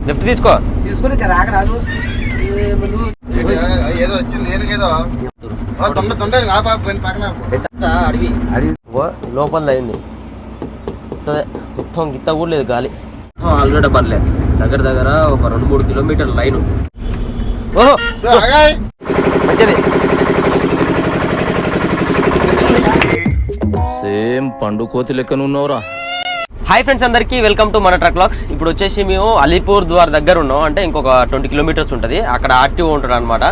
Left తీసుకో. తీసుకుని రాకరాదు ఏదో వచ్చింది ఏదో అడివి లోపల అయింది మొత్తం గిత్త కూడా లేదు గాలి. ఆల్రెడీ పర్లే దగ్గర దగ్గర ఒక 2-3 కిలోమీటర్ల లైన్. ఓహో మంచిది. సేమ్ పండు కోతి లెక్కనున్నావురా. హాయ్ ఫ్రెండ్స్, అందరికీ వెల్కమ్ టు మన ట్రక్ వ్లాగ్స్. ఇప్పుడు వచ్చేసి మేము అలీపూర్ ద్వార్ దగ్గర ఉన్నాం. అంటే ఇంకొక 20 కిలోమీటర్స్ ఉంటుంది. అక్కడ ఆర్టీఓ ఉంటాడు అనమాట.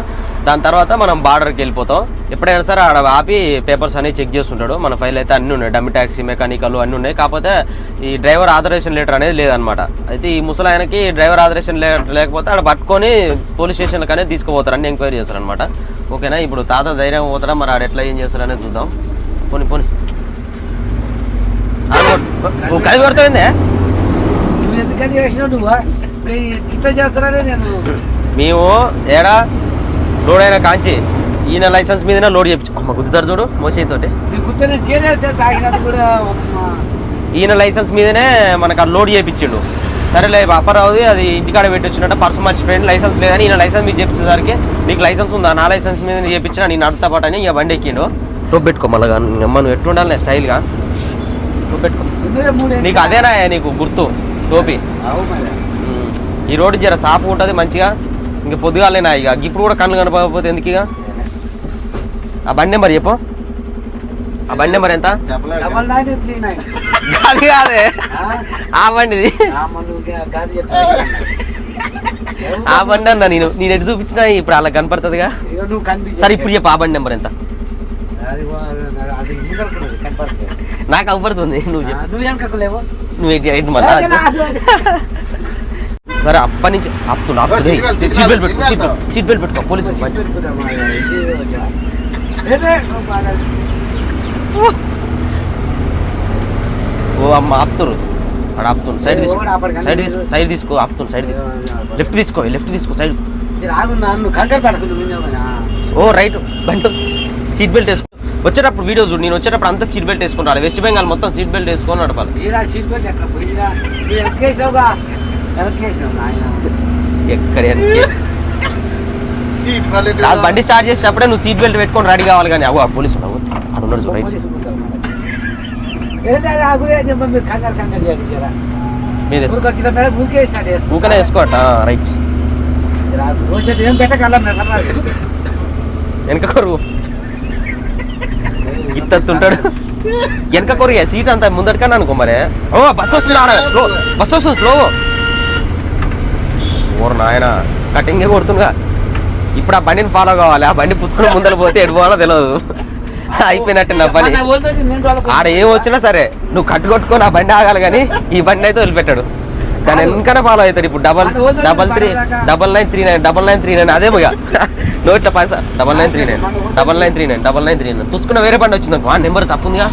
దాని తర్వాత మనం బార్డర్కి వెళ్ళిపోతాం. ఎప్పుడైనా సరే ఆడ ఆపి పేపర్స్ అన్ని చెక్ చేస్తుంటాడు. మన ఫైల్ అయితే అన్నీ ఉన్నాయి, డమ్మి ట్యాక్సీ, మెకానికల్ అన్నీ ఉన్నాయి. కాకపోతే ఈ డ్రైవర్ ఆథరైజేషన్ లెటర్ అనేది లేదనమాట. అయితే ఈ ముసలాయనకి డ్రైవర్ ఆథరైజేషన్ లేకపోతే ఆడ పట్టుకొని పోలీస్ స్టేషన్లకు అనేది తీసుకుపోతారు, అన్ని ఎంక్వైరీ చేస్తారనమాట. ఓకేనా, ఇప్పుడు తాత ధైర్యం పోతాడా, మరి ఆడ ఎట్లా ఏం చేస్తారనేది చూద్దాం. పోనీ కలిసి పడుతుంది. నువ్వు ఎందుకని చేసినావు? నువ్వు ఇట్లా చేస్తారనే నేను మేము ఏడా లోడ్ అయినా కాంచి ఈయన లైసెన్స్ మీదనే లోడ్ చేయించు. అమ్మ గుద్దుతారు చూడు మోసేతోటి. ఈయన లైసెన్స్ మీదనే మనకు ఆ లోడ్ చేయించిండు. సరేలే అప్పారావుది అది ఇంటికాడ పెట్టొచ్చినట్టు పర్సు మర్చిపోయింది, లైసెన్స్ లేదని. ఈయన లైసెన్స్ మీకు చెప్పేసరికి నీకు లైసెన్స్ ఉందా, నా లైసెన్స్ మీద చేయించిన నేను నడుతా పాటు అని ఇక బండి ఎక్కిండు. టోప్ పెట్టుకో మళ్ళీ అమ్మ, నువ్వు ఎట్లుండాలి స్టైల్గా టోప్ పెట్టుకో. నీకు అదేనా నీకు గుర్తు టోపీ? ఈ రోడ్డు జర సాపు ఉంటుంది మంచిగా. ఇంక పొద్దుగాలేనా ఇక ఇప్పుడు కూడా కన్ను కనపడకపోతే ఎందుకు? ఇక ఆ బండి నెంబర్ చెప్పు. ఆ బండి నెంబర్ ఎంత? అది కాదే, ఆ బండిది. ఆ బండి అన్నా నేను ఎటు చూపించినా ఇప్పుడు అలా కనపడుతుందిగా. సరే ఇప్పుడు చెప్పు, ఆ బండి నెంబర్ ఎంత? నాకు అవపడుతుంది, నువ్వు నువ్వు మళ్ళా. సరే అప్పటి నుంచి సీట్ బెల్ట్ పెట్టుకో, సీట్ బెల్ట్ పెట్టుకో. పోలీసు ఓ అమ్మ ఆపుతురు, అక్కడ ఆపుతురు. సైడ్ తీసుకో, సైడ్ తీసుకో, ఆపుతురు. సైడ్ తీసుకో, లెఫ్ట్ తీసుకో సైడ్. ఓ రైట్. బండి సీట్ బెల్ట్ వేసుకో. వచ్చేటప్పుడు వీడియో చూడు, నేను వచ్చేటప్పుడు అంతా సీట్ బెల్ట్ వేసుకుంటాను. వెస్ట్ బెంగాల్ మొత్తం సీట్ బెల్ట్ వేసుకొని నడపాలి. ఎక్కడ బండి స్టార్ట్ చేసేటప్పుడే నువ్వు సీట్ బెల్ట్ పెట్టుకొని రెడీ కావాలి. కానీ అవు పోలీసు ఉన్నావు అడున్నాడు చూడ. ఊకనే వేసుకోట. రైట్ వెనక కొరుగు గిత్తుంటాడు. వెనక కొరిగా సీట్ అంతా ముందటికన్నా అనుకో. మరి ఓ బస్ వస్తుంది స్లో. ఓరు నాయన కటింగే కొడుతుందిగా. ఇప్పుడు ఆ బండిని ఫాలో కావాలి. ఆ బండి పుసుకుని ముందర పోతే ఎటు పోవాలో తెలియదు. అయిపోయినట్టు నా పని. ఆడ ఏం వచ్చినా సరే నువ్వు కట్టుకొట్టుకొని ఆ బండి ఆగాలి. కానీ ఈ బండి అయితే వదిలిపెట్టాడు. దాని ఎందుకనే ఫాలో అవుతాడు. ఇప్పుడు 9939 అదే పోయా నోట్ల పైసా 9939 చూసుకున్న వేరే బండి వచ్చింది అనుకో. ఆ నెంబర్ తప్పుందిగా.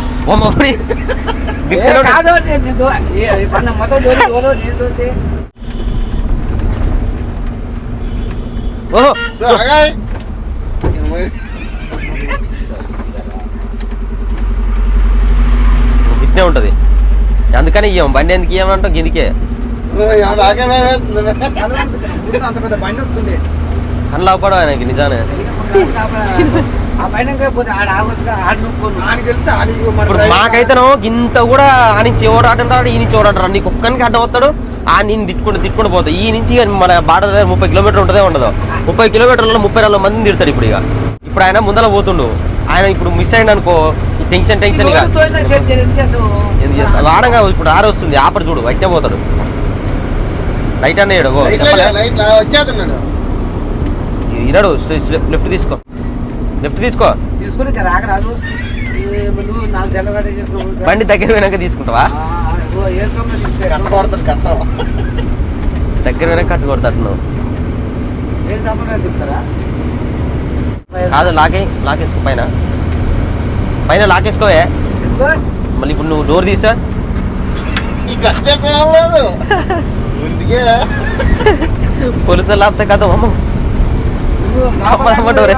ఓహో గిట్నే ఉంటది. అందుకని ఇవ్వం బండి. ఎందుకు ఇవ్వమంటావు? గిదికే కళ్ళు అవపడవు ఆయనకి నిజానే. ఇప్పుడు మాకైతేనో ఇంత కూడా ఆ నుంచి ఎవరాటంటాడు, ఈ నుంచి ఎవరాటారు. నీకు ఒక్కరికి అడ్డం వస్తాడు. ఆ నేను తిట్టుకుంటూ పోతాడు. ఈ నుంచి మన బాట దగ్గర 30 కిలోమీటర్లు ఉంటుందే ఉండదు. 30 కిలోమీటర్లలో 30-40 మందిని తిడతాడు. ఇప్పుడు ఆయన ముందర పోతుండు. ఆయన ఇప్పుడు మిస్ అయింది అనుకో, టెన్షన్ ఎందుకు చేస్తా వాడంగా. ఇప్పుడు ఆరు వస్తుంది, ఆపర్ చూడు, వచ్చే పోతాడు. రైట్ అన్నాడు ఇనాడు. లెఫ్ట్ తీసుకో. బండి దగ్గర పోయినాక తీసుకుంటావా? దగ్గర పోయినాక కట్టు కొడతాడు. నువ్వు కాదు లాకేసుకో. పైన లాకేసుకోవే. మళ్ళీ ఇప్పుడు నువ్వు డోర్ తీసా పోలీసులు ఆపితే కదా అమ్మ. డోర్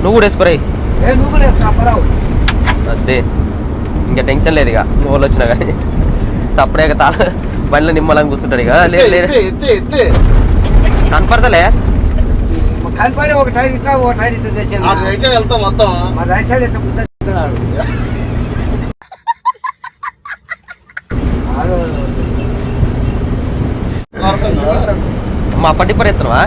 నువ్వు కూడా వేసుకోరాయి. అదే ఇంకా టెన్షన్ లేదు. ఇక వాళ్ళు వచ్చినా కానీ సపరేట్గా బండిలో నిమ్మలంగా కూర్చుంటాడు ఇక కనపడతలే కనపడి ఒక టైర్ ఇట్లా ఒక టైర్ ఇట్లా తెచ్చాను రైట్ సైడ్ వెళ్తాం మొత్తం మా రైట్ సైడ్ ఇట్లా గుర్తున్నాడు మా పట్టి పడి ఎత్తున్నావా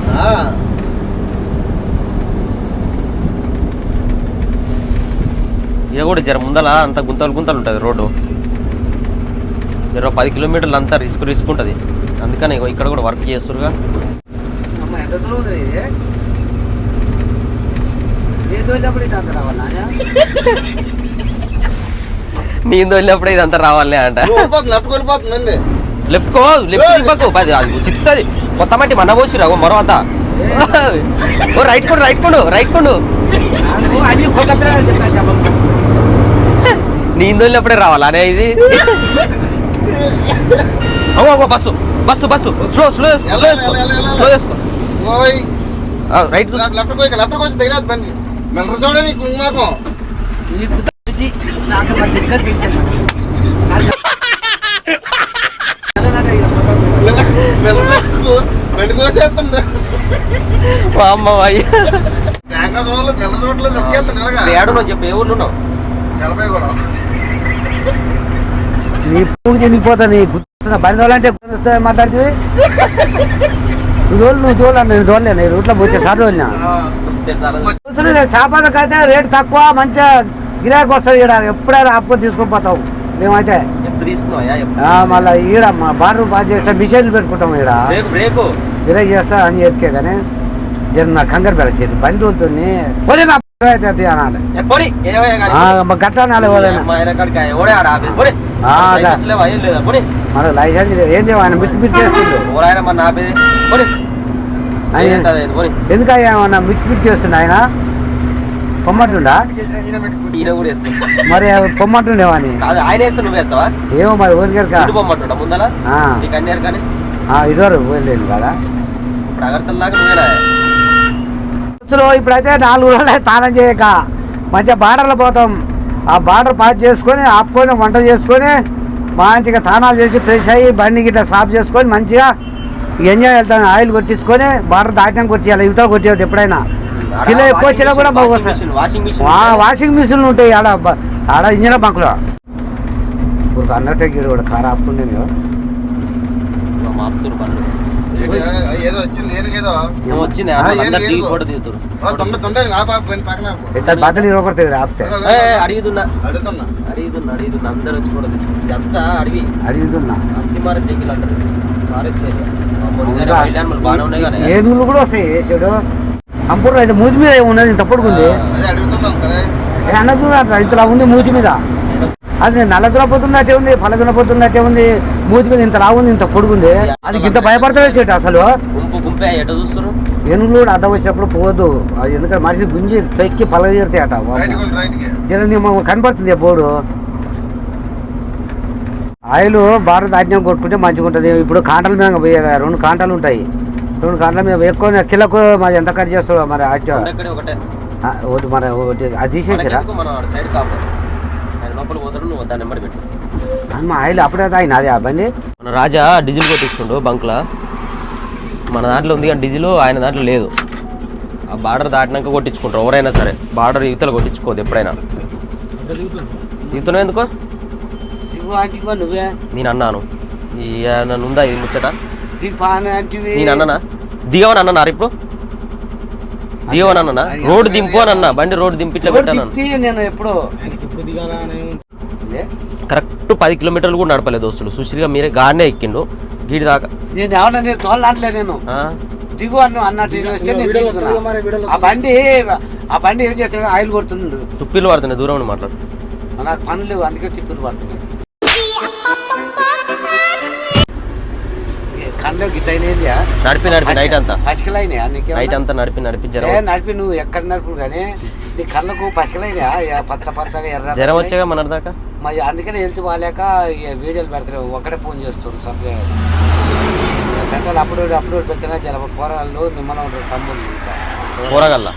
ఇక కూడా జర ముందల అంత గుంతలు గుంతలు ఉంటుంది రోడ్డు జర 10 కిలోమీటర్లు అంతా రిస్క్ ఉంటుంది అందుకని ఇక్కడ కూడా వర్క్ చేస్తురుగా ఎంత దూరం ఉంది ఇది ఏదో వెళ్ళినప్పుడు ఇది అంత రావాలా నీందో వెళ్ళినప్పుడు ఇదంతా రావాలనే అంట లెఫ్ట్ కో లెఫ్ట్ అది చిత్తది కొత్త మట్టి మన పోసిరా మరొత ఓ రైట్ కొండు అన్ని కొత్త పిల్లలు చెప్పాను నీందో వెళ్ళినప్పుడే రావాలనే ఇది bus bus bus slow slow slow చేసుకో రైట్ ఏడు నువ్వు చెప్పు ఏ ఊర్లో ఉన్నావు నీ పూజ చెందిపోతా నీ గుర్తున్నా బండి తోలంటే మాట్లాడుతుంది నువ్వు తోలు నేను తోలలేను రూట్లో వచ్చే సార్ తోలినా చేపలకైతే రేటు తక్కువ మంచిగా గిరాకీ వస్తుంది ఈడ ఎప్పుడైనా ఆపుకొని తీసుకొని పోతావు మేమైతే ఎప్పుడు తీసుకున్నావా మళ్ళీ ఈడ మా బార్డర్ పాస్ చేస్తే మిషన్లు పెట్టుకుంటాం ఈడ బ్రేకు గిరాకీ చేస్తా అని చెప్పే కానీ జర నా కంగారు పెడచేది బండి తోలుతుంది పోనీ నా అనాలి గట్లా అనాలి మన లైసెన్స్ ఏం చేయవు ఆయన మిట్ మిట్ చేస్తుంది ఎందుకయ్యా ఏమన్నా మిట్ మిట్ చేస్తుండ ఆయన పొమ్మటుండా మరి పొమ్మంటుండేవాని ఏమో మరి ఊరికే ఇదివరకు పోయలేదు కదా ఇప్పుడైతే 4 రోజులు స్నానం చేయక మంచిగా బార్డర్లో పోతాం ఆ బార్డర్ పాస్ చేసుకొని ఆపుకొని వంట చేసుకొని మంచిగా స్నానాలు చేసి ఫ్రెష్ అయ్యి బండి గిట్లా సాఫ్ చేసుకొని మంచిగా ఎంజాయ్ వెళ్తాను ఆయిల్ కొట్టించుకొని బార్డర్ దాటాం కొట్టేయాలి యువతలు కొట్టేది ఎప్పుడైనా కిలో ఎక్కువ వచ్చినా కూడా బాగా వాషింగ్ మిషన్లు ఉంటాయి ఆడ ఇంజన్ బంకులో ఇప్పుడు అన్నట్టే గీడు కూడా కారు ఆపుతుండే బద్దలు ఇవ్వకూడదు ఆపితే అడుగుతున్నా అందరు వచ్చి కూడా ఇదంతా అడుగుతున్నా ఫారెస్ట్ ఏనుగులు కూడా వస్తాయి చెడు సంపూర్ణ అయితే మూతి మీద ఉన్నది ఇంత పొడుగుంది అన్నదూరం ఇంతలా ఉంది మూతి మీద అది నల్లదుల పోతున్నట్టే ఉంది పల్లదుల పోతున్నట్టే ఉంది మూతి మీద ఇంత లావుంది ఇంత పొడుగుంది అది ఇంత భయపడతలేదు చెట్టు అసలు ఏనుగులు కూడా అడ్డ వచ్చినప్పుడు పోవద్దు అది ఎందుకంటే మనిషి గుంజి తొక్కి పలగ తీరుతాయి అట కనపడుతుంది బోర్డు ఆయిల్ బాగా దాటినం కొట్టుకుంటే మంచిగా ఉంటుంది ఇప్పుడు కాంటల మీద పోయేది 2 కాంటలు ఉంటాయి 2 కాంటల మీద ఎక్కువ కిలోకు మరి ఎంత ఖర్చు చేస్తాడు మరి ఒకటి మరి ఒకటి అది తీసేసారా అమ్మ ఆయిల్ అప్పుడే తాగిన అదే ఆ బండి మన రాజా డీజిల్ కొట్టిస్తుండు బంక్లా మన దాంట్లో ఉంది కానీ డీజిల్ ఆయన దాంట్లో లేదు ఆ బార్డర్ దాటినాక కొట్టించుకుంటారు ఎవరైనా సరే బార్డర్ యువతలు కొట్టించుకోదు ఎప్పుడైనా దిగుతున్నావు ఎందుకో నువ్వే నేను అన్నాను నన్ను ఉందా ఇది ముచ్చట నేను అన్నానా దిగవని అన్నారా ఇప్పుడు దిగవని అన్నా రోడ్డు దింపు అని అన్నా బండి రోడ్డు దింపి ఇట్లా పెట్టాను నేను ఎప్పుడు కరెక్ట్ 10 కిలోమీటర్లు కూడా నడపలేదు దోస్తులు సుశ్రీగా మీరే గానే ఎక్కిండు గీడి దాకా నేను ఎవరన్నా నేను తోలట్లే నేను దిగు అన్నట్టు ఆ బండి ఏం చేస్తాడు ఆయిల్ కొడుతుంది తుప్పిలు పడుతున్నాయి దూరం మాట్లాడు నాకు పనులు లేవు అందుకే తిప్పులు పడుతున్నాయి కళ్ళు గిట్టయినది నడిపి నైట్ అంతా పసికలైనా నైట్ అంతా నడిపి నడిపి నువ్వు ఎక్కడ నడుపు కానీ నీ కళ్ళకు పసికలైనా పచ్చగా ఎర్ర జ్వరం వచ్చాగా మన దాకా మరి అందుకనే హెల్త్ బాగాలేక వీడియోలు పెడతారు ఒక్కడే ఫోన్ చేస్తారు సప్లై గంటలు అప్పుడు పెట్టినా జర పోరాళ్ళు మిమ్మల్ని ఉంటారు తమ్ముళ్ళు పోరగల్ల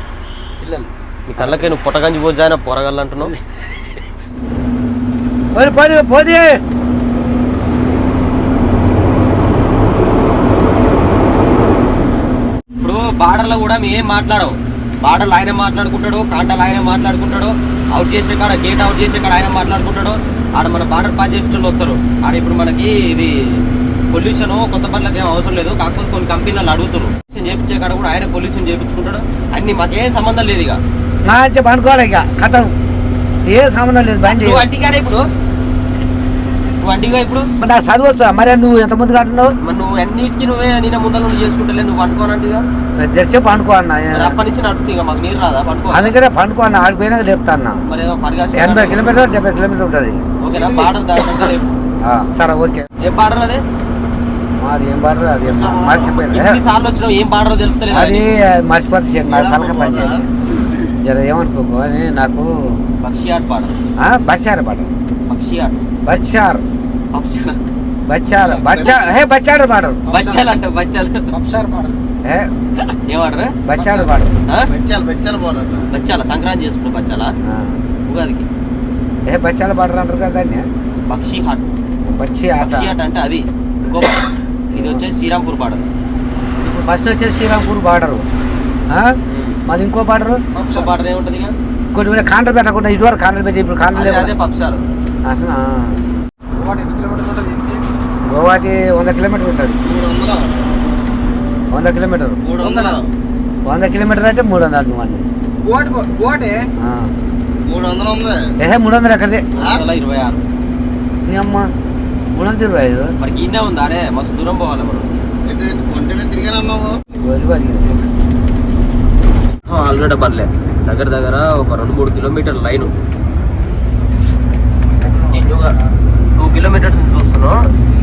పిల్లలు నీ కళ్ళకి నువ్వు పొట్టగంజి పోజాయినా పోరగల్ల అంటున్నావు పోనీ బార్డర్లో కూడా మేము ఏం మాట్లాడవు. బార్డర్లో ఆయన మాట్లాడుకుంటాడు, కాంటాలు ఆయన మాట్లాడుకుంటాడు, అవుట్ చేసే కాడ గేట్ అవుట్ చేసే కాడ ఆయన మాట్లాడుకుంటాడు. ఆడ మన బార్డర్ పాస్ చేసే వాళ్ళు వస్తారు. ఆడ ఇప్పుడు మనకి ఇది పొల్యూషన్ కొత్త పనులకు ఏం అవసరం లేదు. కాకపోతే కొన్ని కంపెనీలు అడుగుతున్నారు పొల్యూషన్ చేయించే కాడ కూడా ఆయన పొల్యూషన్ చేయించుకుంటాడు. అన్ని మాకేం సంబంధం లేదు. ఇక మంచిగా పండుకోవాలి, ఇక కథం ఏ సంబంధం లేదు. బండి నువ్వు అంటిగానే ఇప్పుడు ఇప్పుడు మరి నాకు చదువు వస్తా. మరి నువ్వు ఎంత ముందు కట్టున్నావు? మరి నువ్వు అన్నిటికీ నువ్వే నిన్న ముందర నువ్వు చేసుకుంటలే. నువ్వు పండుకోనంటిగా తెచ్చే పండుకో అన్న. అప్పటి నుంచి నడుతుంది. ఇక మాకు నీరు రాదా పండుకో? అందుకనే పండుకో అన్న. ఆడిపోయినాక లేపుతా అన్న. మరి ఏదో 80 కిలోమీటర్ 70 కిలోమీటర్ ఉంటుంది. ఓకేనా? బార్డర్ దాకా లేపు. సరే ఓకే. ఏం బార్డర్ అదే? మాది ఏం బార్డర్? అది మర్చిపోయింది. ఎన్నిసార్లు వచ్చినావు? ఏం బార్డర్ తెలుస్తలేదు. అది మర్చిపోతే నాకు తలక పని చేయాలి. జర ఏమనుకోకు అని నాకు. పక్షి ఆట బార్డర్. బచ్చారు బార్డర్. పక్షి ఆట బచ్చారు బచ్చారు బచ్చారు హే బచ్చాడు బార్డర్. బచ్చాలు అంట బచ్చాలు ఏమాడరు? బచ్చాడు బార్డర్. బచ్చాల సంక్రాంతి చేసుకుంటాం. బచ్చాల ఉగాదికి ఏ బచ్చాల బార్డర్ అంటారు కదా దాన్ని. పక్షి హాట్. పక్షి ఆట అంటే అది ఇంకో ఇది వచ్చేసి శ్రీరాంపూర్ బార్డర్. ఇప్పుడు ఫస్ట్ వచ్చేసి శ్రీరాంపూర్ బార్డరు. మరి ఇంకో బార్డరు బార్డర్ ఏముంటది? కొన్ని కాంటర్ పెట్టకుండా ఇటువరకు కాంటర్ పెట్టి ఇప్పుడు కాంటర్ అదే పక్షాలు. గోవాకి 100 కిలోమీటర్ ఉంటుంది. 100 కిలోమీటర్ 100 కిలోమీటర్ అంటే 300 నువ్వు 300 ఎక్కడిది? 26. నీ అమ్మ 325. మరి గిన్నె ఉందా? అరే మస్తు దూరం పోవాలి మనం. ఆల్రెడీ పర్లే దగ్గర దగ్గర ఒక 2-3 కిలోమీటర్ లైను కంటిన్యూగా 2 కిలోమీటర్స్ నుంచి చూస్తున్నాం.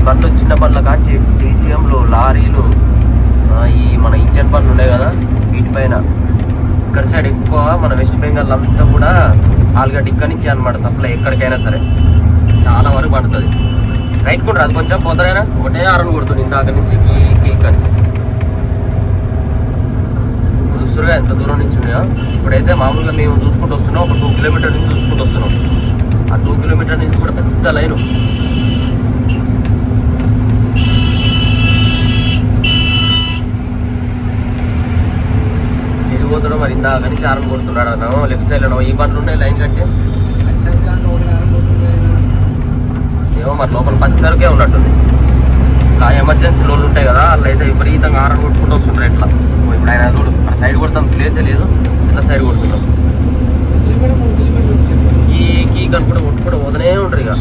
బండ్లు చిన్న బండ్ల కాంచి టీసీఎంలు, లారీలు, ఈ మన ఇంజన్ బండ్లు ఉన్నాయి కదా వీటిపైన. ఇక్కడ సైడ్ ఎక్కువ మన వెస్ట్ బెంగాల్ అంతా కూడా ఆల్గడ్డ ఇక్కడ నుంచి అనమాట సప్లై. ఎక్కడికైనా సరే చాలా వరకు పడుతుంది. రైట్ కూడా అది కొంచెం పోతారైనా ఒకటే ఆరని కొడుతుంది ఇందాక నుంచి కీక్ అని. చూస్తురుగా ఎంత దూరం నుంచి ఉన్నాయో. ఇప్పుడైతే మామూలుగా మేము చూసుకుంటూ వస్తున్నాం. ఒక 2 కిలోమీటర్ నుంచి చూసుకుంటూ వస్తున్నాం. ఆ 2 కిలోమీటర్ నుంచి కూడా పెద్ద లైను. పోతాడు మరి ఇందాక నుంచి ఆరం కొడుతున్నాడు అన్నాము. లెఫ్ట్ సైడ్ లో ఈ బండ్లు ఉన్నాయి లైన్ కట్టి. ఏమో మరి లోపల 10 సరుకే ఉన్నట్టుంది. ఇంకా ఎమర్జెన్సీ లోన్లు ఉంటాయి కదా వాళ్ళు అయితే విపరీతంగా ఆరం కొట్టుకుంటూ వస్తుంటారు. ఇట్లా ఇప్పుడు ఆయన చూడు ఆ సైడ్ కొడతాం ప్లేసే లేదు. ఇట్లా సైడ్ కొడుతున్నాం. కీ కనుకుంటే కొట్టుకుంటూ పోతూనే ఉంటారు. ఇక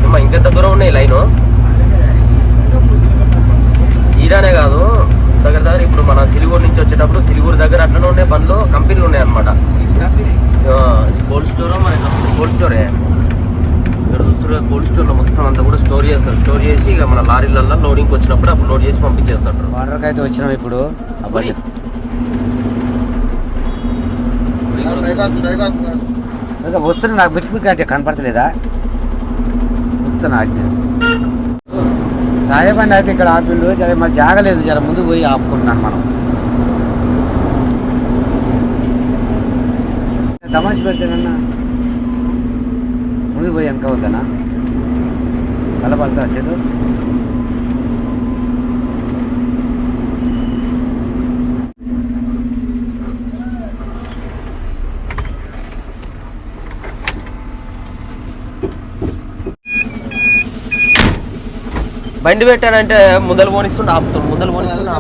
ఏమో ఇంకెంత దూరం ఉన్నాయి లైను? ఈడానే కాదు దగ్గర దగ్గర ఇప్పుడు మన సిలిగూరు నుంచి వచ్చేటప్పుడు సిలిగూరు దగ్గర అట్లనే ఉన్నాయి బండ్లు, కంపెనీలు ఉన్నాయి అనమాట. కోల్డ్ స్టోర్ మన కోల్డ్ స్టోరే ఇక్కడ చూస్తారు. కోల్డ్ స్టోర్లో మొత్తం అంతా కూడా స్టోర్ చేస్తారు. స్టోర్ చేసి ఇక మన లారీలలో లోడింగ్కి వచ్చినప్పుడు అప్పుడు లోడ్ చేసి పంపించేస్తారు. బార్డర్కి అయితే వచ్చినాం ఇప్పుడు. వస్తున్నా నాకు బిక్కి అంటే కనపడతలేదా? వస్తున్నా రాజబండి అయితే ఇక్కడ ఆపిండు. జర మరి జాగలేదు. జర ముందుకు పోయి ఆపుకుంటున్నాను మనం. తమాష పెడతానన్నా ముందుకు పోయి వెనక వద్దనా కలపడతా చేదు. బండి పెట్టానంటే ముందలు పోనిస్తుండే ఆపుతుంది. ముందలు పోనిస్తుండే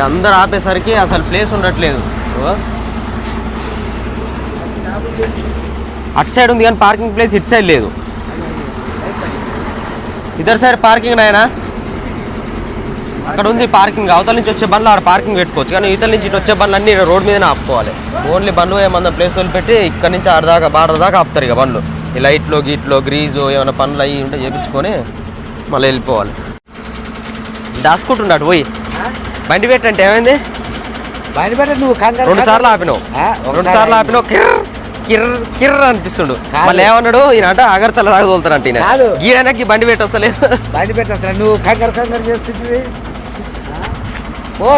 అందరు ఆపేసరికి అసలు ప్లేస్ ఉండట్లేదు. అటు సైడ్ ఉంది కానీ పార్కింగ్ ప్లేస్ ఇటు సైడ్ లేదు. ఇద్దరు సైడ్ పార్కింగ్ నాయనా అక్కడ ఉంది పార్కింగ్. అవతల నుంచి వచ్చే బండ్లు ఆడ పార్కింగ్ పెట్టుకోవచ్చు. కానీ ఇతల నుంచి ఇటు వచ్చే బండ్లు అన్నీ రోడ్ మీదనే ఆపుకోవాలి. ఓన్లీ బండ్లు ఏమన్నా ప్లేస్ వదిలిపెట్టి ఇక్కడ నుంచి ఆడ దాకా బార్డర్ దాకా ఆపుతారు. ఇక బండ్లు ఈ లైట్లో గీట్లో గ్రీజు ఏమైనా పనులు అవి ఉంటే చేయించుకొని మళ్ళీ వెళ్ళిపోవాలి. దాచుకుంటున్నాడు పోయి బండి పెట్టంటే ఏమైంది? బండి పెట్ట నువ్వు 2 సార్లు ఆపినావు. 2 సార్లు ఆపినావు. కిర్ర కిర్ర అనిపిస్తుండు. మళ్ళీ ఏమన్నాడు ఈయనంట అగర్తల దాకా తోలుతానంట. ఈయనకి బండి పెట్టి వస్తలేదు. బండి పెట్టి వస్తా నువ్వు కంగారు చేస్తుంది. ఓ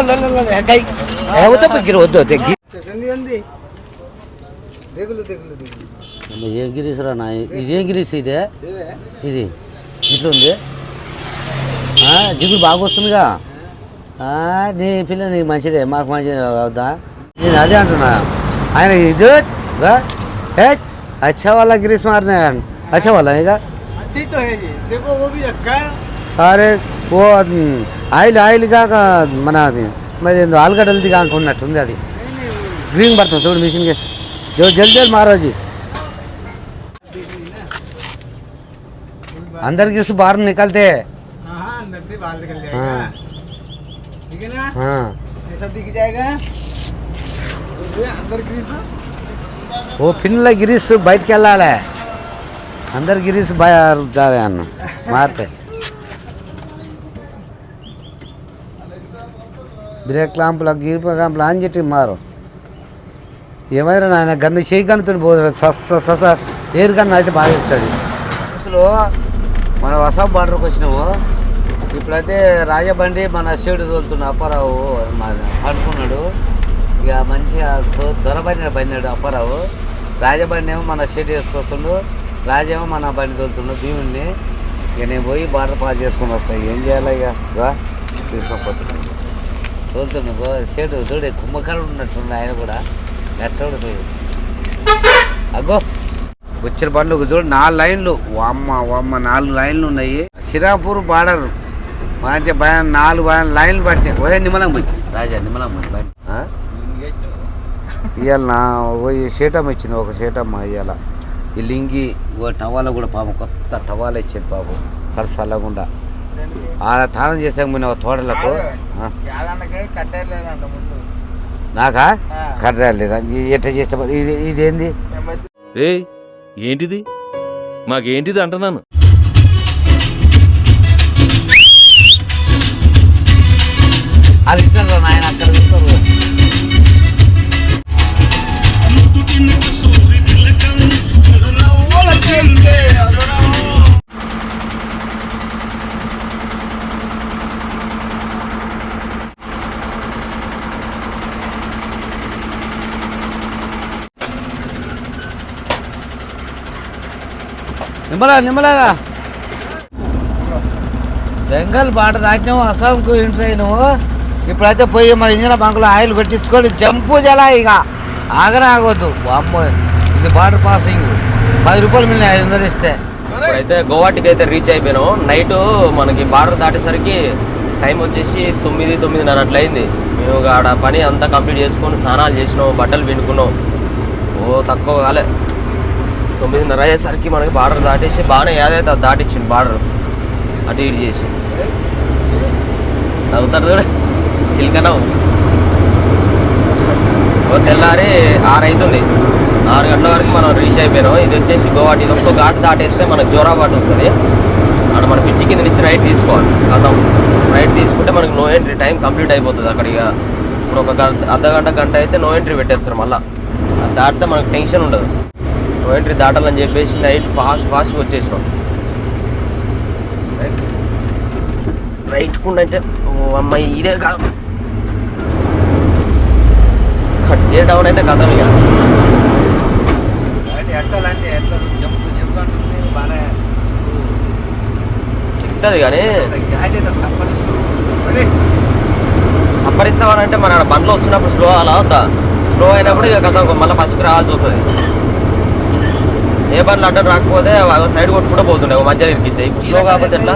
వద్దు వద్దు ఏం గిరీస్ రా నా ఇదేం గిరీస్ ఇదే ఇది ఇట్లుంది జిగురు బాగా వస్తుందిగా నీ పిల్ల నీకు మంచిదే మాకు మంచిది అవుదా నేను అదే అంటున్నా ఆయన ఇది अच्छा वाला गिरीश मारने अच्छा वाला है क्या तो है जी देखो वो भी रखा है अरे वो ఆయిల్ కాక మన అది మరి ఆలుగడ్డలది కానుకున్నట్టుంది అది గ్రీన్ పడుతుంది చూడు మిషన్కి జల్దీ జల్దీ మారోజీ अंदर की बाहर निकलते हाँ अंदर से बाहर निकल जाएगा ठीक है ना हाँ ऐसा दिख जाएगा अंदर ग्रीस वो पिन गिरीश बैठ के వెళ్ళాలి अंदर गिरीश बाहर जा रहे हैं मारते బ్రేక్ క్లాంపులు గీర్ క్లాంపులు ఆన్ చెట్టి మారు ఏమైనా నాయన గన్ను చేయి గన్నుతో పోతుంది సస ఎయిర్ గన్ను అయితే బాగా ఇస్తుంది అసలు మన వసాబ్ బార్డర్కి వచ్చినావు ఇప్పుడైతే రాజబండి మన షేడు తోలుతున్న అప్పారావు పడుకున్నాడు ఇక మంచిగా బండి అప్పారావు రాజబండి ఏమో మన షేడ్ వేసుకొస్తుండు రాజేమో మన బండి తోలుతుండు భీముడిని ఇక నేను పోయి బార్డర్ పాస్ చేసుకుని వస్తాయి ఏం చేయాలి ఇక తీసుకోపోతున్నాను తోలుతుండు షేడు చూడు కుంభకరుడు ఉన్నట్టుండు ఆయన కూడా నెట్టోడు చూడు అగ్గో వచ్చిన బండ్లు చూడు 4 లైన్లు వామ్మ 4 లైన్లు ఉన్నాయి సిరాపూర్ బార్డర్ మంచి 4 లైన్లు పట్టినాయి ఓహే నిమ్మలం పోయి రాజా నిమ్మలం పోయి ఇవాళ నా షేటమ్మ ఇచ్చింది ఒక షేటమ్మ ఇవాళ ఈ లింగి టవాల కూడా పాపం కొత్త టవాల ఇచ్చింది పాపం ఖర్చు చల్లకుండా ఆడ తానం చేసాక పోయిన తోటలకు నాకా కట్టలేదా ఎట్లా చేస్తే ఇదేంది ఏ ఏంటిది మాకేంటిది అంటున్నాను అది ఇస్తారు నాయన అక్కడ ఇస్తారు నిమ్మలాగా బెంగాల్ బార్డర్ దాటినాము అస్సాంకు ఎంటర్ అయినాము ఇప్పుడైతే పోయి మన ఇంజన్ బంకులో ఆయిల్ పెట్టించుకొని జంపు జలా ఇక ఆగవద్దు అమ్మో ఇది బార్డర్ పాసింగ్ 10 రూపాయలు మిగిలిన 500 ఇస్తే ఇప్పుడైతే గోవాటికి అయితే రీచ్ అయిపోయినాం నైట్ మనకి బార్డర్ దాటేసరికి టైం వచ్చేసి 9:30 అట్లా అయింది మేము ఆడ పని అంతా కంప్లీట్ చేసుకొని స్నానాలు చేసినాం బట్టలు పిండుకున్నాం తక్కువ కాలే 9:30 అయ్యేసరికి మనకి బార్డర్ దాటేసి బాగానే ఏదైతే దాటిచ్చింది బార్డర్ అటు ఇటు చేసి నవ్వుతారు చూడ సిల్కనవు తెల్లారి 6 అవుతుంది 6 గంటల వరకు మనం రీచ్ అయిపోయినాం ఇది వచ్చేసి గోవాటి ఇది ఒక్క ఘాట్ దాటేస్తే మనకు జోరాబాట్ వస్తుంది అక్కడ మన పిచ్చి కింద నుంచి రైట్ తీసుకోవాలి కథం రైట్ తీసుకుంటే మనకి నో ఎంట్రీ టైం కంప్లీట్ అయిపోతుంది అక్కడ ఇక ఇప్పుడు ఒక గంట అయితే నో ఎంట్రీ పెట్టేస్తారు మళ్ళీ అది దాటితే మనకు టెన్షన్ ఉండదు నో ఎంట్రీ దాటాలని చెప్పేసి నైట్ ఫాస్ట్ వచ్చేసినాం రైట్ కుండా అంటే అమ్మాయి ఇదే కాదు కట్ ఏ డౌన్ అయితే కథం ఇక చెప్తుంది కానీ సంపరిస్తామనంటే మన బండ్లు వస్తున్నప్పుడు స్లో అలా అవుతా స్లో అయినప్పుడు ఇక కథ మళ్ళీ ఫస్ట్కి రావాల్సి వస్తుంది ఏ బండ్లు అడ్డం రాకపోతే సైడ్ కొట్టుకుంటూ పోతుండే మధ్యలో ఇరికిచ్చాయి ఇప్పుడు స్లో కాకపోతే ఎట్లా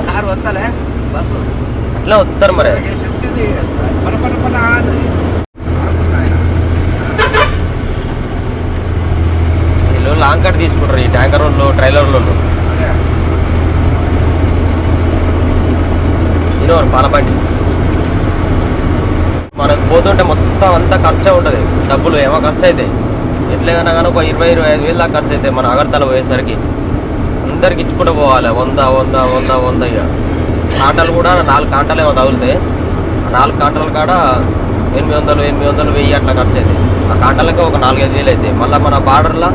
అట్లా వస్తారు మరి వీళ్ళు లాంగ్ కట్ తీసుకుంటారు ఈ ట్యాంకర్ వాళ్ళు ట్రైలర్లు ఇన్నోరు పాలబండి మనకు పోతుంటే మొత్తం అంతా ఖర్చు ఉంటుంది డబ్బులు ఏమో ఖర్చు అవుతాయి ఎట్లయినా కానీ ఒక 20-25 వేలు దాకా ఖర్చు అవుతాయి మన అగర్తల పోయేసరికి అందరికి ఇచ్చుకుంటూ పోవాలి 100 ఇక కాంటాలు కూడా 4 కాంటాలు ఏమో తగులుతాయి ఆ 4 కాంటాల కాడ 800 1000 అట్లా ఖర్చు అవుతాయి ఆ కాంటాలకే ఒక 4-5 వేలు అవుతాయి మళ్ళీ మన బార్డర్లో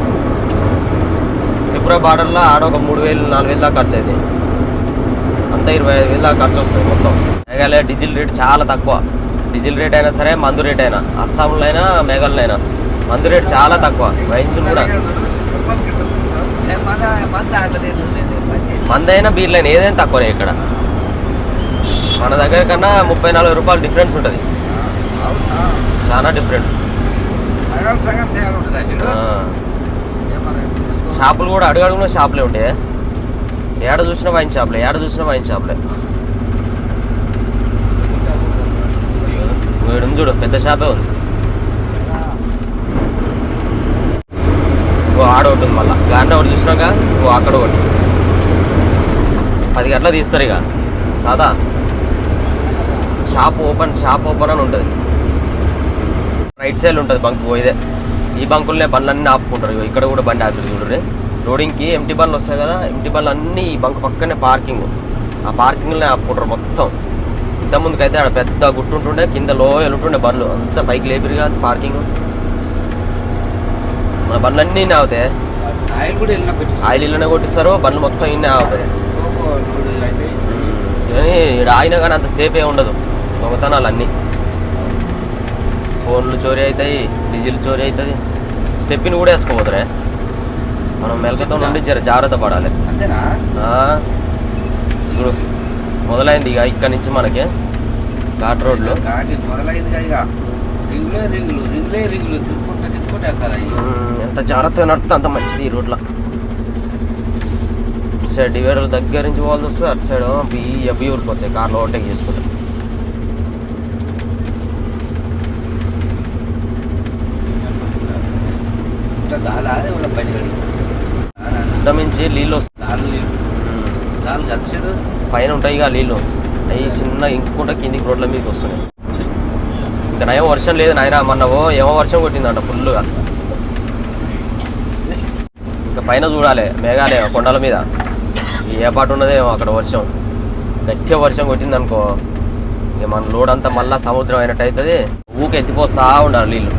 త్రిపుర బార్డర్లో ఆడ ఒక 3,000-4,000 దాకా ఖర్చు అవుతాయి అంతా 25,000 దాకా ఖర్చు వస్తుంది మొత్తం అలాగే డీజిల్ రేట్ చాలా తక్కువ డీజిల్ రేట్ అయినా సరే, మందు రేట్ అయినా, అస్సాంలో అయినా మేఘాలలో అయినా మందు రేట్ చాలా తక్కువ. వైన్స్ కూడా మందైనా బీర్లైనా ఏదైనా తక్కువనే ఇక్కడ. మన దగ్గర కన్నా 30-40 రూపాయలు డిఫరెన్స్ ఉంటుంది, చాలా డిఫరెంట్. షాపులు కూడా అడుగడుగున షాపులే ఉంటాయి. ఏడ చూసినా వైన్ షాపులే, ఏడ చూసినా వైన్ షాపులే. వీడు చూడు, పెద్ద షాపే ఉంది. ఆడ ఒకటి ఉంది, మళ్ళీ గాంధీ ఒకటి చూసినాక అక్కడ ఒకటి. 10 గంటలకు తీస్తారు ఇక. కాదా షాప్ ఓపెన్ అని ఉంటుంది. రైట్ సైడ్ ఉంటుంది బంక్ పోయిదే. ఈ బంకులనే బండ్లన్నీ ఆపుకుంటారు. ఇక్కడ కూడా బండి ఆపి చూడరు. లోడింగ్కి ఎంటీ బండ్లు వస్తాయి కదా, ఎంటీ బండ్లు అన్నీ ఈ బంక్ పక్కనే పార్కింగ్. ఆ పార్కింగ్లోనే ఆపుకుంటారు మొత్తం. ఇంతకుముందుకైతే అక్కడ పెద్ద గుట్టు ఉంటుండే, కింద లోయలు ఉంటుండే బండ్లు అంతా పైకి లేపిరు కాదు పార్కింగ్. మన బండ్లన్నీ ఇన్నే అవుతాయి. ఆయిల్ ఇళ్ళనే కొట్టిస్తారు, బండ్లు మొత్తం ఇన్నే అవుతాయి. కానీ ఇక్కడ ఆగినా కానీ అంత సేఫ్ ఏ ఉండదు. దొంగతనాలు అన్నీ, ఫోన్లు చోరీ అవుతాయి, డీజిల్ చోరీ అవుతుంది. స్టెప్పిని కూడా వేసుకోపోతారే. మనం మెలకతో నుండి జాగ్రత్త పడాలి. ఇప్పుడు మొదలైంది ఇక ఇక్కడ నుంచి మనకి ఘాట్ రోడ్లు. ఎంత జాగ్రత్తగా నడిపితే అంత మంచిది ఈ రోడ్లో. ఇటు సైడ్ డివైడర్ దగ్గర నుంచి పోవాల్సి వస్తుంది, అటు సైడ్ బియ్య ఊరికి వస్తాయి కార్లో ఓవర్టేక్ చేసుకుంటాం. మించి నీళ్ళు వస్తాయి పైన ఉంటాయి ఇక నీళ్ళు. అవి చిన్న ఇంకుంటా కిందికి రోడ్ల మీదకి వస్తున్నాయి. ఇంకా నయం వర్షం లేదు నాయన, మొన్నవో ఏమో వర్షం కొట్టిందంట ఫుల్గా. ఇంకా పైన చూడాలి మేఘాలే కొండల మీద ఏ పాటు ఉన్నదేమో అక్కడ వర్షం. గట్టిగా వర్షం కొట్టింది అనుకో, ఇక మన లోడ్ అంతా మళ్ళీ సముద్రం అయినట్టు అవుతుంది. ఊకి ఎత్తిపోస్తా ఉండాలి నీళ్ళు.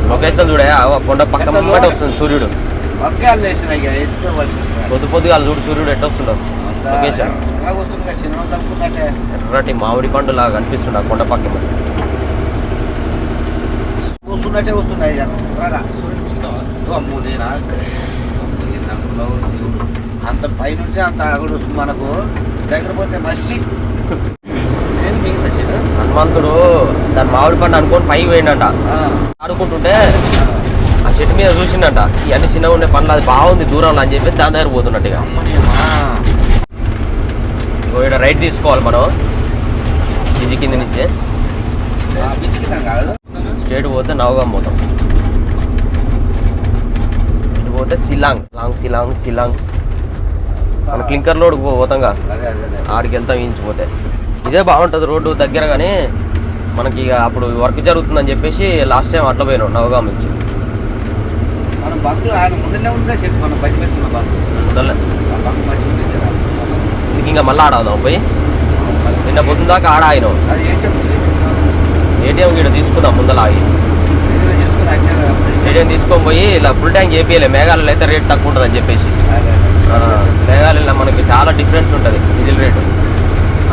లొకేషన్ చూడే కొండ పక్క ముంబటి వస్తుంది సూర్యుడు. పొద్దుగా చూడు సూర్యుడు ఎట్ట వస్తున్నాడు. లొకేషన్ ఎర్రటి మామిడి పండు లాగా కనిపిస్తుంది ఆ కొండ పక్క. కూర్చున్నట్టే వస్తున్నాయి. అంత పైనుంటే అంత ఆగుడు వస్తుంది మనకు. దగ్గర పోతే మసి హనుమంతుడు దాని మామిడి పండు అనుకొని పై పోయిండట. ఆడుకుంటుంటే ఆ చెట్టు మీద చూసిండట, ఇవన్నీ చిన్నగా ఉండే పండ్లు అది బాగుంది దూరంలో అని చెప్పి దాని దగ్గర పోతున్నట్టుగా. ఇక్కడ రైట్ తీసుకోవాలి మనం బ్రిడ్జి కింద నుంచి. స్ట్రేట్ పోతే నవగాం పోతాం, ఇటు పోతే సిలాంగ్ మన క్లింకర్ లోడ్కి పోతాంగా, ఆడికి వెళ్తాం ఇంచిపోతే. ఇదే బాగుంటుంది రోడ్డు దగ్గర. కానీ మనకి ఇక అప్పుడు వర్క్ జరుగుతుందని చెప్పేసి లాస్ట్ టైం అట్లా పోయినాం నవగాం నుంచి. ఇంక ఇంకా మళ్ళీ ఆడదాం పోయి. నిన్న పొద్దున దాకా ఆడ ఆగినాం. ఏటీఎం గీడ తీసుకుందాం ముందర ఆగి. ఏటీఎం తీసుకొని పోయి ఇలా ఫుల్ ట్యాంక్ చేపియలే. మేఘాలలో అయితే రేట్ తక్కువ ఉంటుంది అని చెప్పేసి. మేఘాలలో మనకి చాలా డిఫరెన్స్ ఉంటుంది డీజిల్ రేటు.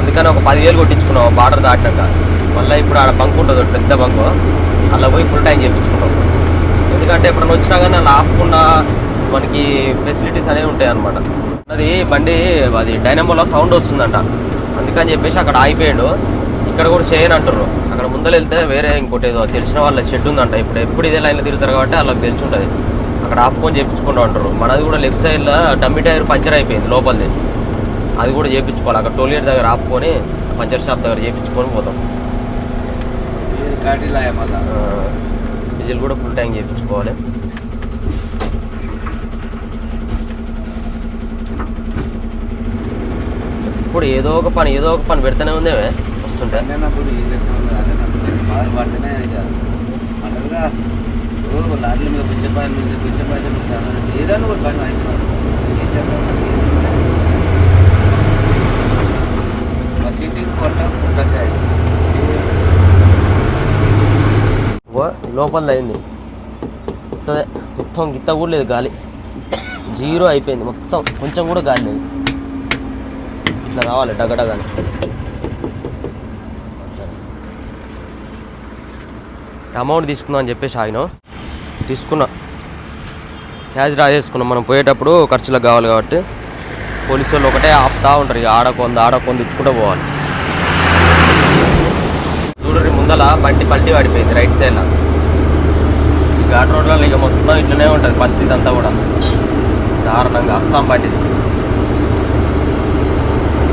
అందుకని ఒక 10,000 కొట్టించుకున్నాం బార్డర్ దాటినాక. మళ్ళీ ఇప్పుడు ఆడ బంక్ ఉంటుంది పెద్ద బంకు, అలా పోయి ఫుల్ ట్యాంక్ చేయించుకుంటాం. ఎందుకంటే ఎప్పుడైనా వచ్చినా కానీ అలా ఆపకుండా మనకి ఫెసిలిటీస్ అనేవి ఉంటాయి అన్నమాట. అది బండి అది డైనమోలో సౌండ్ వస్తుందంట, అందుకని చెప్పేసి అక్కడ ఆగిపోయాడు. ఇక్కడ కూడా చేయని అంటారు. అక్కడ ముందర వెళ్తే వేరే ఇంకోటి ఏదో తెలిసిన వాళ్ళ షెడ్ ఉందంట. ఎప్పుడు ఇదే లైన్లో తిరుగుతారు కాబట్టి వాళ్ళకి తెలిసి ఉంటుంది. అక్కడ ఆపుకొని చేయించుకుంటూ ఉంటారు. మనది కూడా లెఫ్ట్ సైడ్లో డమ్మీ టైర్ పంచర్ అయిపోయింది లోపలిది, అది కూడా చేయించుకోవాలి. అక్కడ టోల్గేట్ దగ్గర ఆపుకొని పంచర్ షాప్ దగ్గర చేయించుకొని పోతాం. డీజిల్ కూడా ఫుల్ ట్యాంక్ చేయించుకోవాలి. ఇప్పుడు ఏదో ఒక పని పెడితేనే ఉందేమే వస్తుంటే. లారీల మీద పిచ్చపాయలు ఏదైనా కూడా పని లోపల అయింది మొత్తం గిత్త కూడా లేదు, గాలి జీరో అయిపోయింది మొత్తం, కొంచెం కూడా గాలి లేదు. ఇట్లా రావాలి డగడగాని. అమౌంట్ తీసుకుందాం అని చెప్పేసి ఆగినాం, తీసుకున్నా, క్యాష్ డ్రా చేసుకున్నాం. మనం పోయేటప్పుడు ఖర్చులకు కావాలి కాబట్టి పోలీసు వాళ్ళు ఒకటే ఆపుతా ఉంటారు, ఇక ఆడకొంది ఇచ్చుకుంటూ పోవాలి. చూడండి ముందల బండి పల్టీ పడిపోయింది రైట్ సైడ్లో. ఈ ఘాట్ రోడ్లలో ఇక మొత్తం ఇట్లనే ఉంటుంది పరిస్థితి అంతా కూడా దారుణంగా. అస్సాం బండిది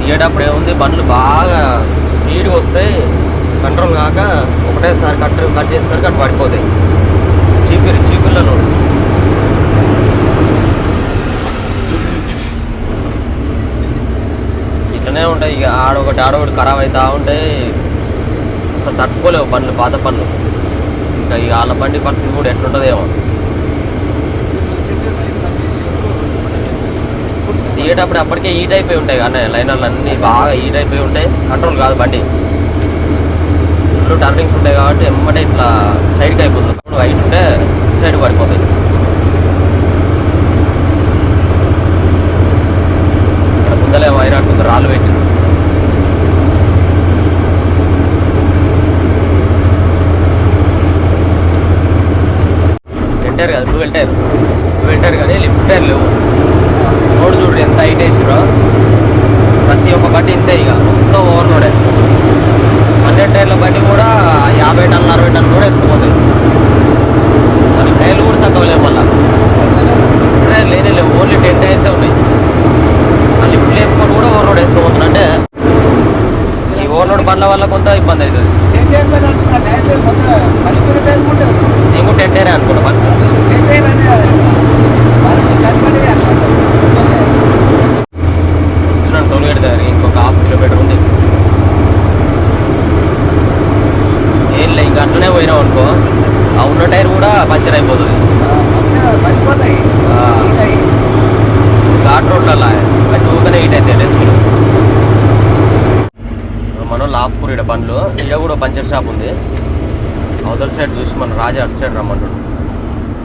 తీయేటప్పుడు ఏముంది, బండ్లు బాగా స్పీడ్గా వస్తాయి, కంట్రోల్ కాక ఒకటేసారి కట్ చేస్తారు, కట్ పడిపోతాయి. చీపిళ్ళలో ఇట్లనే ఉంటాయి. ఇక ఆడొకటి ఖరాబ్ అవుతా ఉంటాయి, అసలు తట్టుకోలేవు బండ్లు, పాత బండ్లు. ఇంకా ఇక వాళ్ళ బండి పరిస్థితి కూడా ఎట్లుంటుందేమో. దిగేటప్పుడు అప్పటికే హీట్ అయిపోయి ఉంటాయి కానీ లైనర్లు అన్నీ బాగా హీట్ అయిపోయి ఉంటాయి, కంట్రోల్ కాదు బండి. ఫుల్ టర్నింగ్స్ ఉంటాయి కాబట్టి ఎమ్మటే ఇట్లా సైడ్కి అయిపోతుంది. హైట్ ఉంటే సైడ్ పడిపోతాయి. ఇక్కడ ముందలే వైరాట్ రాళ్ళు పెట్టింది. ఎంటారు కదా, నువ్వు వెళ్తారు కానీ లిఫ్ట్ టైర్ లేవు. రోడ్ చూడు ఎంత హైట్ వేసిరో, ప్రతి ఒక్క బండి ఇంతే, ఇక మొత్తం ఓవర్లోడే. 100 టైర్ల బండి కూడా 50 టన్నులు 60 టన్నులు కూడా వేసుకుపోతాయి. మరి టైర్లు కూడా చక్కవలేవు, మళ్ళీ టైర్ లేవు, ఓన్లీ 10 టైర్సే ఉన్నాయి. ఆ లిఫ్ట్ లేపుకొని కూడా ఓవర్ రోడ్ వేసుకోబోతున్నా. అంటే ఈ ఓవర్ రోడ్ బండ్ల వల్ల కొంత ఇబ్బంది అవుతుంది. నేను కూడా 10 టైరే అనుకుంటా ఫస్ట్. టోల్గేట్ దగ్గర ఇంకొక 1/2 కిలోమీటర్ ఉంది. ఏం లే, ఇంకా అట్లనే పోయినాం అనుకో, ఆ ఉన్న టైర్ కూడా పంచర్ అయిపోతుంది. ఘాట్ రోడ్లలో అది ఊకనే హీట్ అవుతాయి డెస్క్లు. మనం లాప్పూర్ ఇక్కడ బండ్లు, ఇక్కడ కూడా పంచర్ షాప్ ఉంది. అవతల సైడ్ చూసి మనం రాజా అటు సైడ్ రమ్మంటాడు.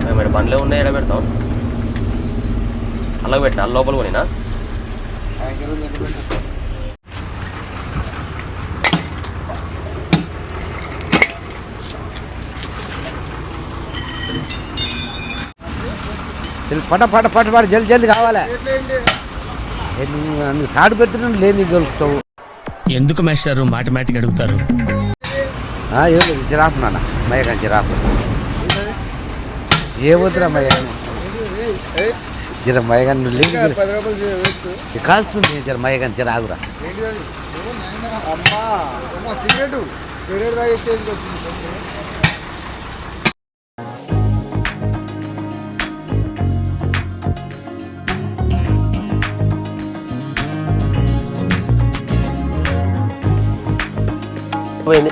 మేము ఇక్కడ బండ్లే ఉన్నాయి, ఇక్కడ పెడతాం. అలాగే పెట్టినా లోపల కొనినా. పట జల్ది కావాలి. నువ్వు సాడు పెట్టిన లేని దొరుకుతావు. ఎందుకు మాస్టారు మాటిమాటికి అడుగుతారు? జిరాఫ్ నాన్న, మయ్యగాని జిరాఫ్. ఏ వద్దురా మయ్యగాని, జర మయ్యగాని నువ్వు లేదు కాల్స్తుంది. జర మయ్యగాని జర ఆగురా. పోయింది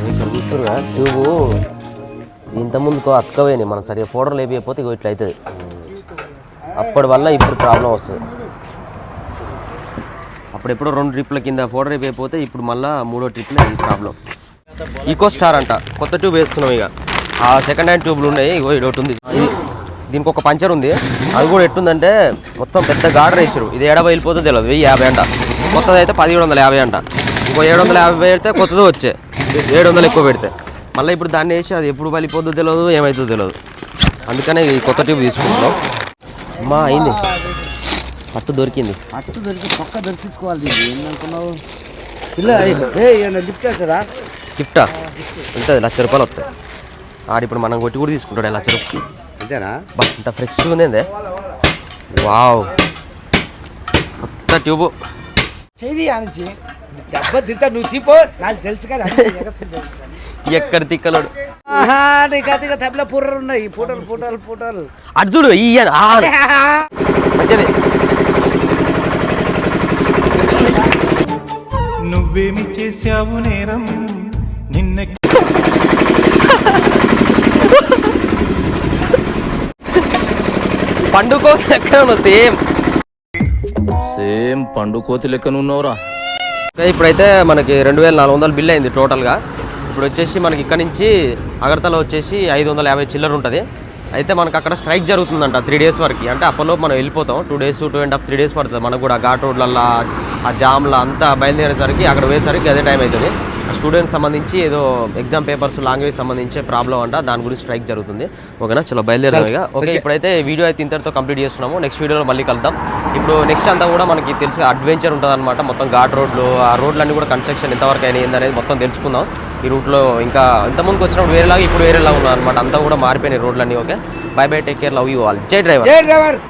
ఇక్కడ చూస్తున్నా ట్యూబు ఇంతకుముందుకు అతకపోయినాయి. మనం సరిగ్గా పౌడర్ లేపిపోతే ఇగో ఇట్లా అవుతుంది. అప్పటి వల్ల ఇప్పుడు ప్రాబ్లం వస్తుంది. అప్పుడెప్పుడో 2 ట్రిప్ల కింద పౌడర్ అయిపోతే ఇప్పుడు మళ్ళీ 3వ ట్రిప్లో ఈ ప్రాబ్లం. ఈకో స్టార్ అంట, కొత్త ట్యూబ్ వేస్తున్నాం. ఇక ఆ సెకండ్ హ్యాండ్ ట్యూబ్లు ఉన్నాయి. ఇగో ఇది ఒకటి ఉంది, దీనికి ఒక పంచర్ ఉంది. అది కూడా ఎట్టుందంటే మొత్తం పెద్ద గార్డర్ వేసారు. ఇది ఎడ వెళ్ళిపోతే తెలియదు. 1050 అంట, కొత్తది అయితే 1750 అంట. ఇంకో 750 పెడితే కొత్తది వచ్చే 700 ఎక్కువ పెడితే మళ్ళీ ఇప్పుడు దాన్ని వేసి అది ఎప్పుడు పలిపోద్దో తెలియదు, ఏమవుతుందో తెలియదు. అందుకనే ఈ కొత్త ట్యూబ్ తీసుకుంటున్నాం. అమ్మా అయింది, పట్టు దొరికింది. పక్క దొరికించుకోవాలి. ఏంటనుకున్నావు పిల్ల? గిఫ్ట్ అవుతుందా? గిఫ్టా ఉంటుంది, 1,00,000 రూపాయలు వస్తాయి. ఆడిప్పుడు మనం కొట్టి కూడా తీసుకుంటాడు 1,00,000 రూపాయలు. అంతేనా? బా ఇంత ఫ్రెష్ ఉంది. వావ్, కొత్త ట్యూబు. నువ్వు తీపో, నాకు తెలుసు కానీ ఎక్కడ తిక్కలోడు. తబలా పూటలు ఉన్నాయి, పూటలు అటు చూడు మంచిది. నువ్వేమి చేశావు నేరం నిన్న పండుకో ఎక్కడ ఉన్నావు? సేమ్ పండు కోతి లెక్కన ఉన్నావురా. ఇప్పుడైతే మనకి 2400 బిల్ అయింది టోటల్గా. ఇప్పుడు వచ్చేసి మనకి ఇక్కడ నుంచి అగర్తల వచ్చేసి 550 చిల్లర ఉంటుంది. అయితే మనకు అక్కడ స్ట్రైక్ జరుగుతుందంట 3 days వరకు. అంటే అప్పటిలోపు మనం వెళ్ళిపోతాం. 2 days 2.5 3 days పడుతుంది మనకు కూడా. ఘాట్ రోడ్లల్లో ఆ జామ్లో అంతా బయలుదేరేసరికి అక్కడ పోయేసరికి అదే టైం అవుతుంది. స్టూడెంట్స్ సంబంధించి ఏదో ఎగ్జామ్ పేపర్స్ లాంగ్వేజ్ సంబంధించి ప్రాబ్లం అంట, దాని గురించి స్ట్రైక్ జరుగుతుంది. ఓకేనా, చలో బయలుదేరాం ఇక. ఓకే, ఇప్పుడైతే వీడియో అయితే ఇంతటితో కంప్లీట్ చేస్తున్నాము. నెక్స్ట్ వీడియోలో మళ్ళీ కలుద్దాం. ఇప్పుడు నెక్స్ట్ అంతా కూడా మనకి తెలిసి అడ్వెంచర్ ఉంటుంది అనమాట. మొత్తం ఘాట్ రోడ్లు, ఆ రోడ్లన్నీ కూడా కన్స్ట్రక్షన్ ఎంతవరకు అయినాయి ఏందనేది మొత్తం తెలుసుకుందాం. ఈ రూట్లో ఇంకా ఇంతకుముందుకు వచ్చినప్పుడు వేరేలాగా ఇప్పుడు వేరేలాగా ఉన్నాం అనమాట. అంతా కూడా మారిపోయినాయి రోడ్లన్నీ. Okay, by by, take care, love you all. జై డ్రైవర్.